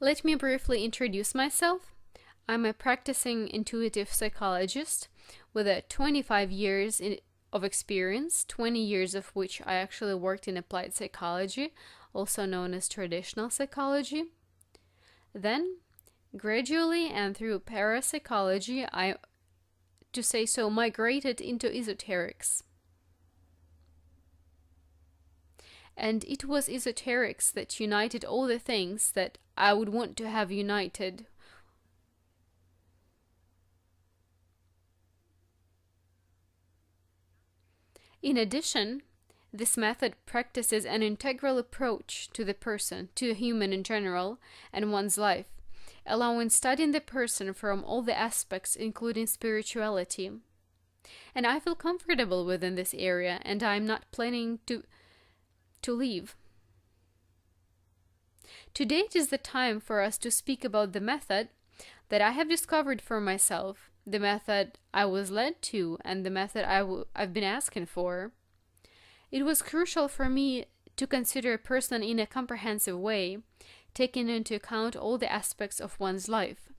Let me briefly introduce myself. I'm a practicing intuitive psychologist with 25 years of experience, 20 years of which I actually worked in applied psychology, also known as traditional psychology. Then, gradually and through parapsychology, I, to say so, migrated into esoterics. And it was esoterics that united all the things that I would want to have united. In addition, this method practices an integral approach to the person, to a human in general, and one's life, allowing studying the person from all the aspects, including spirituality. And I feel comfortable within this area, and I'm not planning to leave. Today it is the time for us to speak about the method that I have discovered for myself, the method I was led to, and the method I've been asking for. It was crucial for me to consider a person in a comprehensive way, taking into account all the aspects of one's life.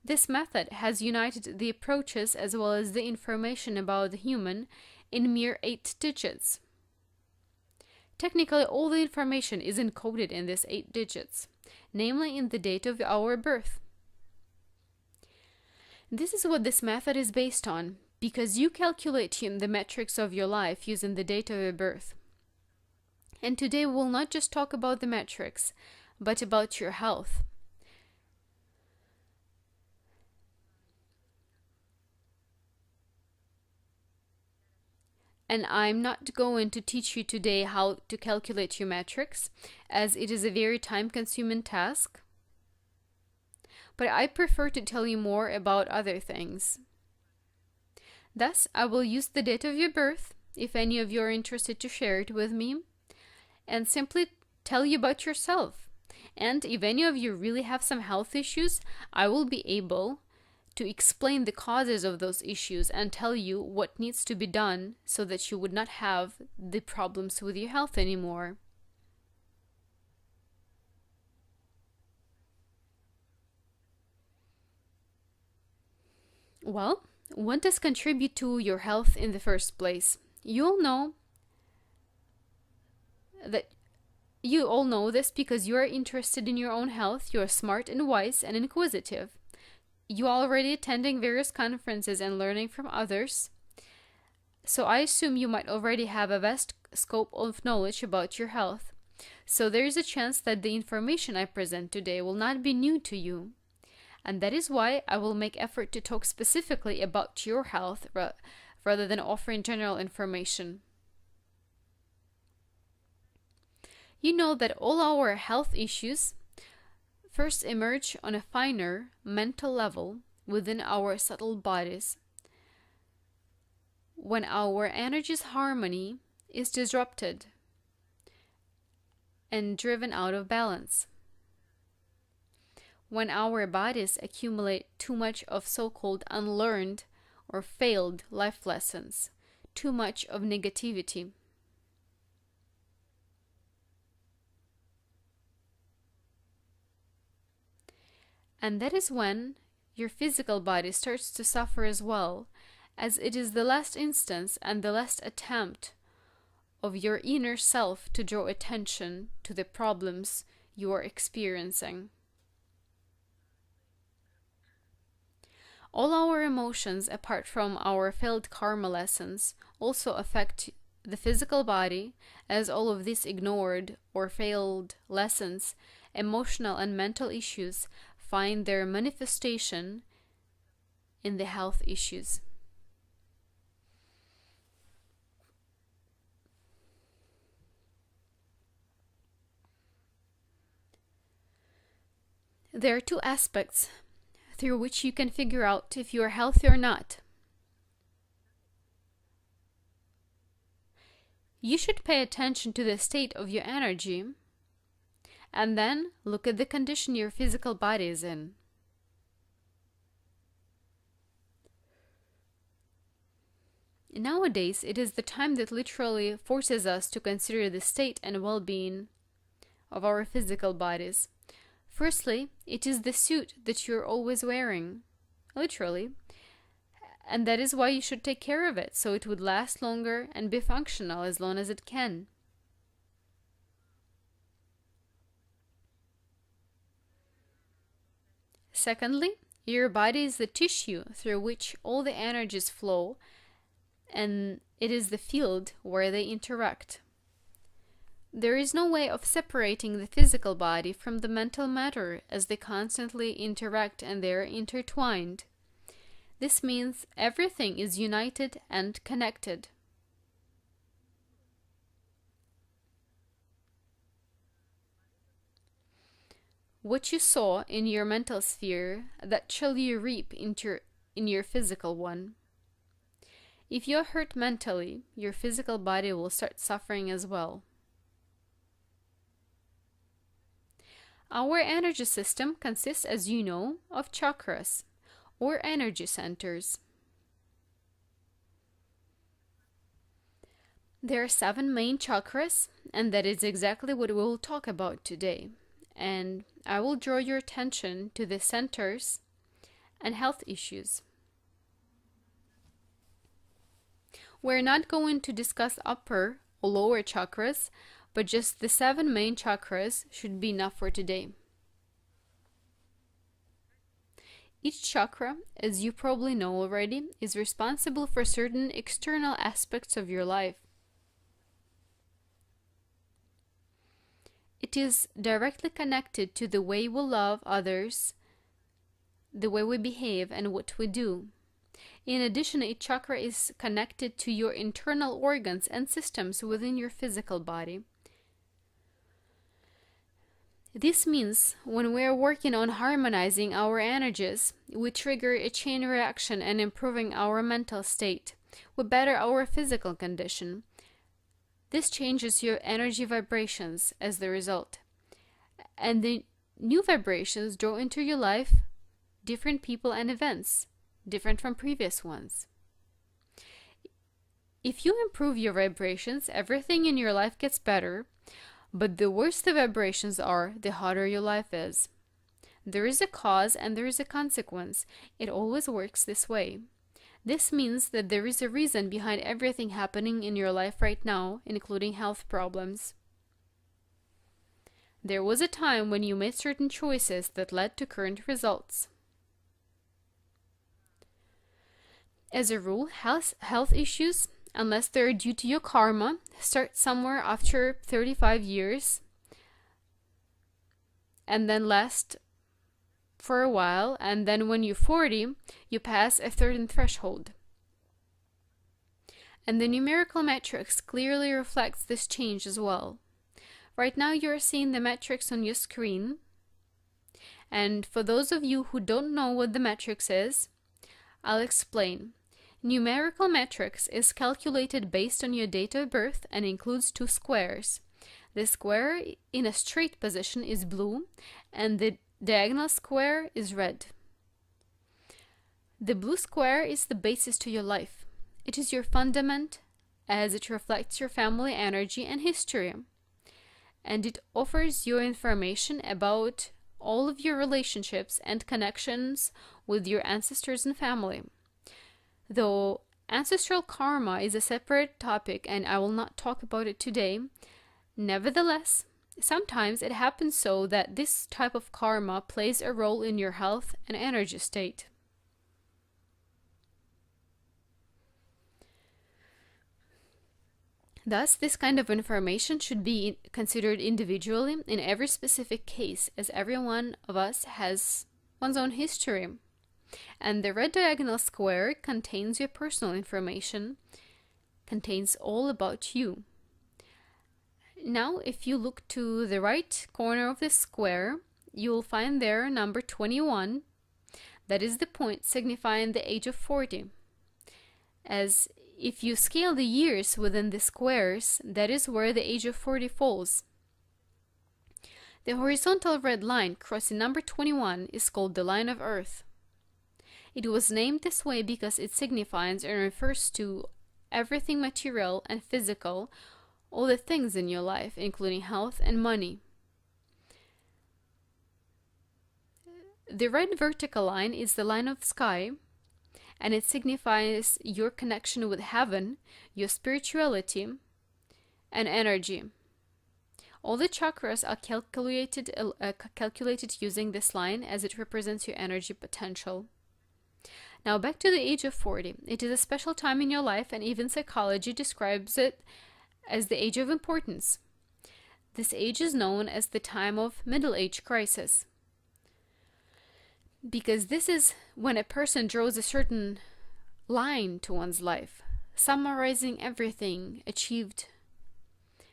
This method has united the approaches as well as the information about the human in mere 8 digits. Technically, all the information is encoded in these 8 digits, namely in the date of our birth. This is what this method is based on, because you calculate the metrics of your life using the date of your birth. And today we will not just talk about the metrics, but about your health. And I'm not going to teach you today how to calculate your metrics, as it is a very time-consuming task. But I prefer to tell you more about other things. Thus, I will use the date of your birth, if any of you are interested to share it with me, and simply tell you about yourself. And if any of you really have some health issues, I will be able to explain the causes of those issues and tell you what needs to be done so that you would not have the problems with your health anymore. Well, what does contribute to your health in the first place? You all know this because you are interested in your own health, you are smart and wise and inquisitive. You are already attending various conferences and learning from others. So I assume you might already have a vast scope of knowledge about your health. So there is a chance that the information I present today will not be new to you. And that is why I will make effort to talk specifically about your health rather than offering general information. You know that all our health issues first emerge on a finer mental level within our subtle bodies. When our energy's harmony is disrupted and driven out of balance. When our bodies accumulate too much of so-called unlearned or failed life lessons, too much of negativity. And that is when your physical body starts to suffer as well, as it is the last instance and the last attempt of your inner self to draw attention to the problems you are experiencing. All our emotions, apart from our failed karma lessons, also affect the physical body, as all of these ignored or failed lessons, emotional and mental issues, find their manifestation in the health issues. There are 2 aspects through which you can figure out if you are healthy or not. You should pay attention to the state of your energy, and then look at the condition your physical body is in. Nowadays, it is the time that literally forces us to consider the state and well-being of our physical bodies. Firstly, it is the suit that you're always wearing, literally, and that is why you should take care of it, so it would last longer and be functional as long as it can. Secondly, your body is the tissue through which all the energies flow, and it is the field where they interact. There is no way of separating the physical body from the mental matter, as they constantly interact and they are intertwined. This means everything is united and connected. What you sow in your mental sphere, that shall you reap in your physical one. If you are hurt mentally, your physical body will start suffering as well. Our energy system consists, as you know, of chakras, or energy centers. There are 7 main chakras, and that is exactly what we will talk about today. And I will draw your attention to the centers and health issues. We're not going to discuss upper or lower chakras, but just the 7 main chakras should be enough for today. Each chakra, as you probably know already, is responsible for certain external aspects of your life. It is directly connected to the way we love others, the way we behave, and what we do. In addition, each chakra is connected to your internal organs and systems within your physical body. This means when we are working on harmonizing our energies, we trigger a chain reaction and improving our mental state. We better our physical condition. This changes your energy vibrations as the result. And the new vibrations draw into your life different people and events, different from previous ones. If you improve your vibrations, everything in your life gets better. But the worse the vibrations are, the harder your life is. There is a cause and there is a consequence. It always works this way. This means that there is a reason behind everything happening in your life right now, including health problems. There was a time when you made certain choices that led to current results. As a rule, health issues, unless they're due to your karma, start somewhere after 35 years and then last for a while, and then when you're 40, you pass a certain threshold. And the numerical matrix clearly reflects this change as well. Right now you're seeing the matrix on your screen, and for those of you who don't know what the matrix is, I'll explain. Numerical matrix is calculated based on your date of birth and includes 2 squares. The square in a straight position is blue and the diagonal square is red. The blue square is the basis to your life. It is your fundament as it reflects your family energy and history. And it offers you information about all of your relationships and connections with your ancestors and family. Though ancestral karma is a separate topic and I will not talk about it today, nevertheless, sometimes it happens so that this type of karma plays a role in your health and energy state. Thus, this kind of information should be considered individually in every specific case, as every one of us has one's own history. And the red diagonal square contains your personal information, contains all about you. Now, if you look to the right corner of this square, you will find there number 21. That is the point signifying the age of 40. As if you scale the years within the squares, that is where the age of 40 falls. The horizontal red line crossing number 21 is called the line of Earth. It was named this way because it signifies and refers to everything material and physical, all the things in your life, including health and money. The red vertical line is the line of sky, and it signifies your connection with heaven, your spirituality, and energy. All the chakras are calculated using this line, as it represents your energy potential. Now back to the age of 40. It is a special time in your life, and even psychology describes it as the age of importance. This age is known as the time of middle age crisis, because this is when a person draws a certain line to one's life, summarizing everything achieved,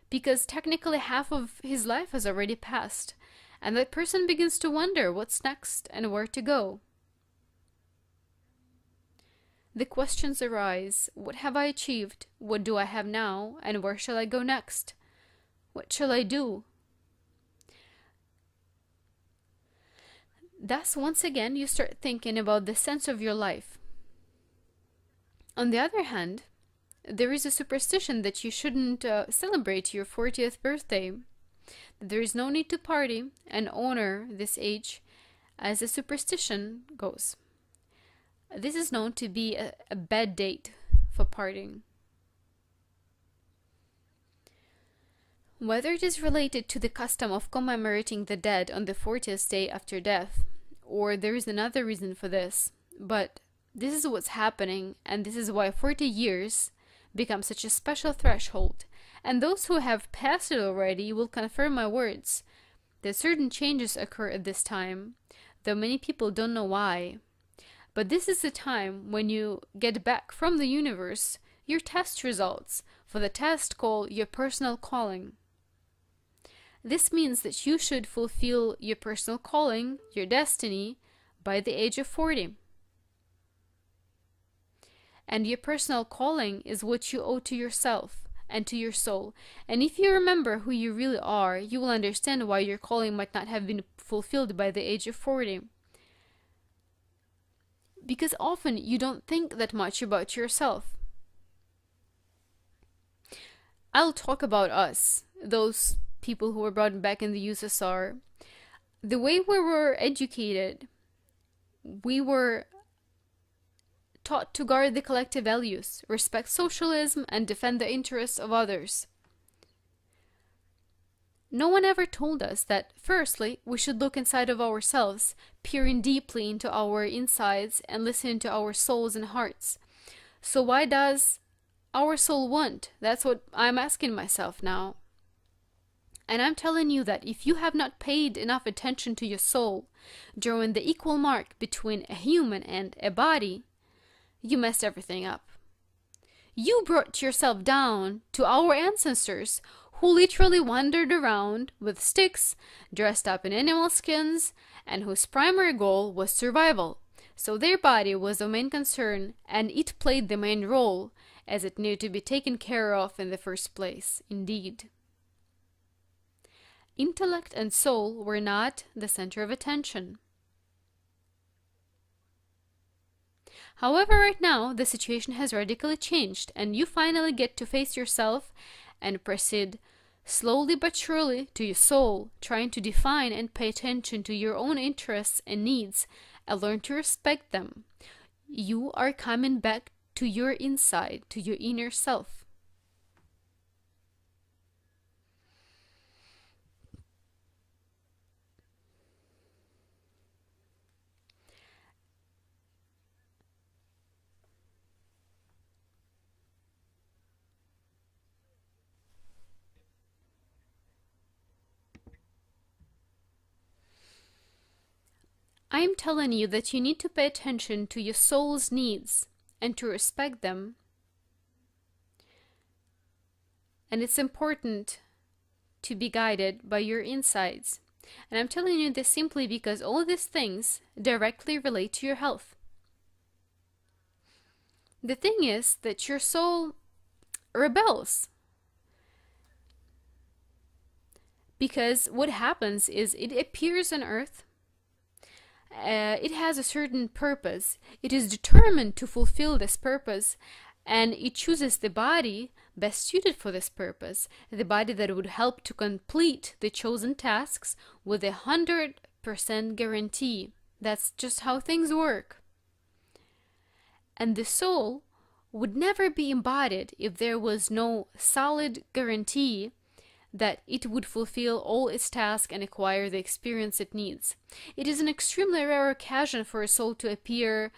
because technically half of his life has already passed, and that person begins to wonder what's next and where to go. The questions arise: what have I achieved? What do I have now? And where shall I go next? What shall I do? Thus, once again, you start thinking about the sense of your life. On the other hand, there is a superstition that you shouldn't celebrate your 40th birthday. There is no need to party and honor this age, as the superstition goes. This is known to be a bad date for partying. Whether it is related to the custom of commemorating the dead on the 40th day after death, or there is another reason for this, but this is what's happening, and this is why 40 years becomes such a special threshold. And those who have passed it already will confirm my words that certain changes occur at this time, though many people don't know why. But this is the time when you get back from the universe your test results for the test called your personal calling. This means that you should fulfill your personal calling, your destiny, by the age of 40. And your personal calling is what you owe to yourself and to your soul. And if you remember who you really are, you will understand why your calling might not have been fulfilled by the age of 40. Because often you don't think that much about yourself. I'll talk about us, those people who were brought back in the USSR. The way we were educated, we were taught to guard the collective values, respect socialism, and defend the interests of others. No one ever told us that, firstly, we should look inside of ourselves, peering deeply into our insides and listening to our souls and hearts. So why does our soul want? That's what I'm asking myself now. And I'm telling you that if you have not paid enough attention to your soul, drawing the equal mark between a human and a body, you messed everything up. You brought yourself down to our ancestors, who literally wandered around with sticks, dressed up in animal skins, and whose primary goal was survival. So their body was the main concern, and it played the main role, as it needed to be taken care of in the first place, indeed. Intellect and soul were not the center of attention. However, right now, the situation has radically changed, and you finally get to face yourself and proceed slowly but surely to your soul, trying to define and pay attention to your own interests and needs, and learn to respect them. You are coming back to your inside, to your inner self. I'm telling you that you need to pay attention to your soul's needs and to respect them. And it's important to be guided by your insides. And I'm telling you this simply because all these things directly relate to your health. The thing is that your soul rebels. Because what happens is it appears on earth. It has a certain purpose. It is determined to fulfill this purpose, and it chooses the body best suited for this purpose, the body that would help to complete the chosen tasks with 100% guarantee That's just how things work. And the soul would never be embodied if there was no solid guarantee that it would fulfill all its tasks and acquire the experience it needs. It is an extremely rare occasion for a soul to appear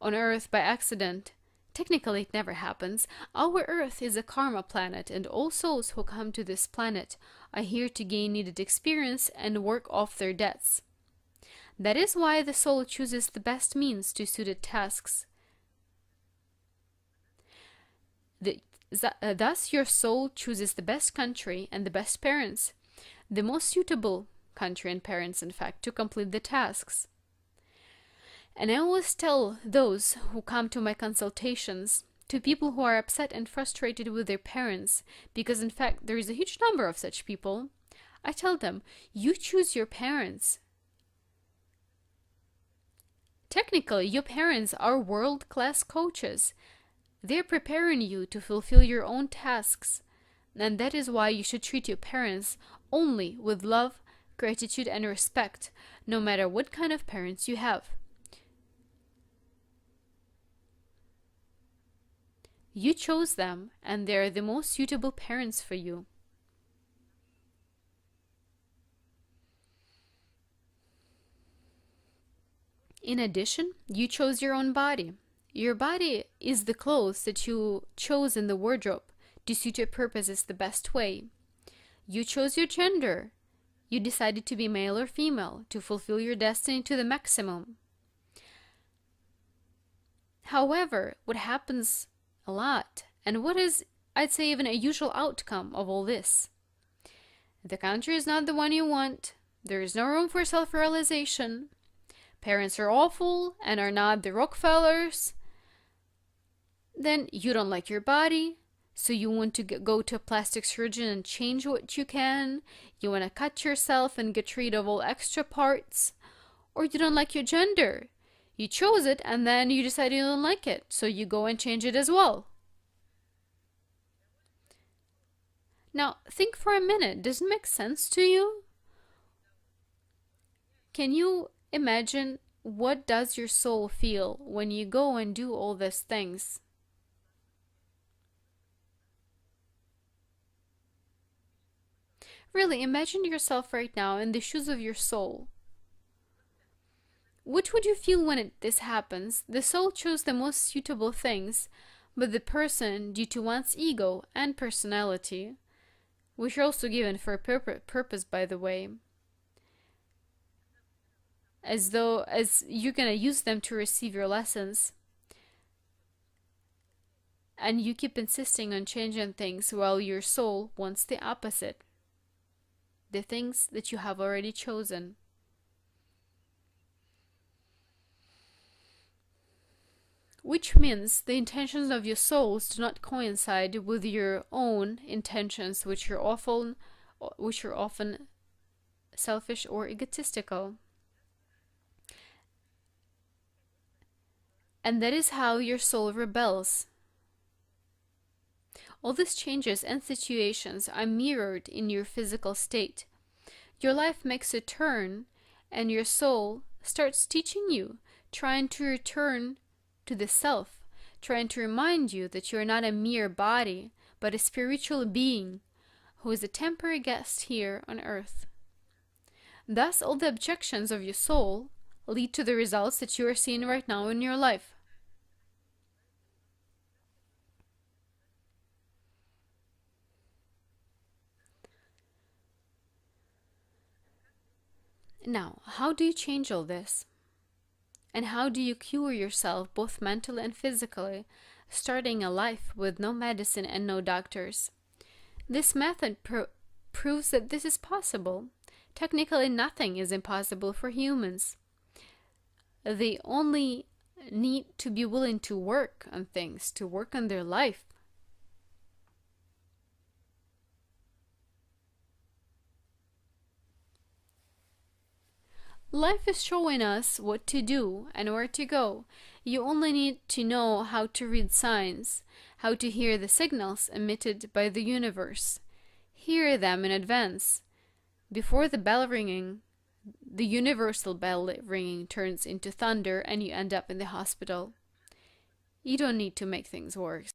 on Earth by accident. Technically, it never happens. Our Earth is a karma planet, and all souls who come to this planet are here to gain needed experience and work off their debts. That is why the soul chooses the best means to suited tasks. Thus, your soul chooses the best country and the best parents, the most suitable country and parents, in fact, to complete the tasks. And I always tell those who come to my consultations, to people who are upset and frustrated with their parents, because in fact there is a huge number of such people, I tell them, you choose your parents. Technically, your parents are world-class coaches. They're preparing you to fulfill your own tasks, and that is why you should treat your parents only with love, gratitude, and respect, no matter what kind of parents you have. You chose them, and they're the most suitable parents for you. In addition, you chose your own body. Your body is the clothes that you chose in the wardrobe to suit your purposes the best way. You chose your gender. You decided to be male or female to fulfill your destiny to the maximum. However, what happens a lot, and what is, I'd say, even a usual outcome of all this? The country is not the one you want. There is no room for self-realization. Parents are awful and are not the Rockefellers. Then you don't like your body, so you want to go to a plastic surgeon and change what you can. You want to cut yourself and get rid of all extra parts. Or you don't like your gender. You chose it and then you decide you don't like it, so you go and change it as well. Now, think for a minute. Does it make sense to you? Can you imagine what does your soul feel when you go and do all these things? Really, imagine yourself right now in the shoes of your soul. What would you feel when this happens? The soul chose the most suitable things, but the person, due to one's ego and personality, which are also given for a purpose, by the way, as you're gonna use them to receive your lessons, and you keep insisting on changing things while your soul wants the opposite, the things that you have already chosen. Which means the intentions of your souls do not coincide with your own intentions, which are often selfish or egotistical. And that is how your soul rebels. All these changes and situations are mirrored in your physical state. Your life makes a turn, and your soul starts teaching you, trying to return to the self, trying to remind you that you are not a mere body, but a spiritual being who is a temporary guest here on earth. Thus, all the objections of your soul lead to the results that you are seeing right now in your life. Now, how do you change all this? And how do you cure yourself both mentally and physically, starting a life with no medicine and no doctors? This method proves that this is possible. Technically, nothing is impossible for humans. They only need to be willing to work on things, to work on their life. Life is showing us what to do and where to go. You only need to know how to read signs, how to hear the signals emitted by the universe. Hear them in advance. Before the bell ringing, The universal bell ringing turns into thunder and you end up in the hospital. You don't need to make things worse.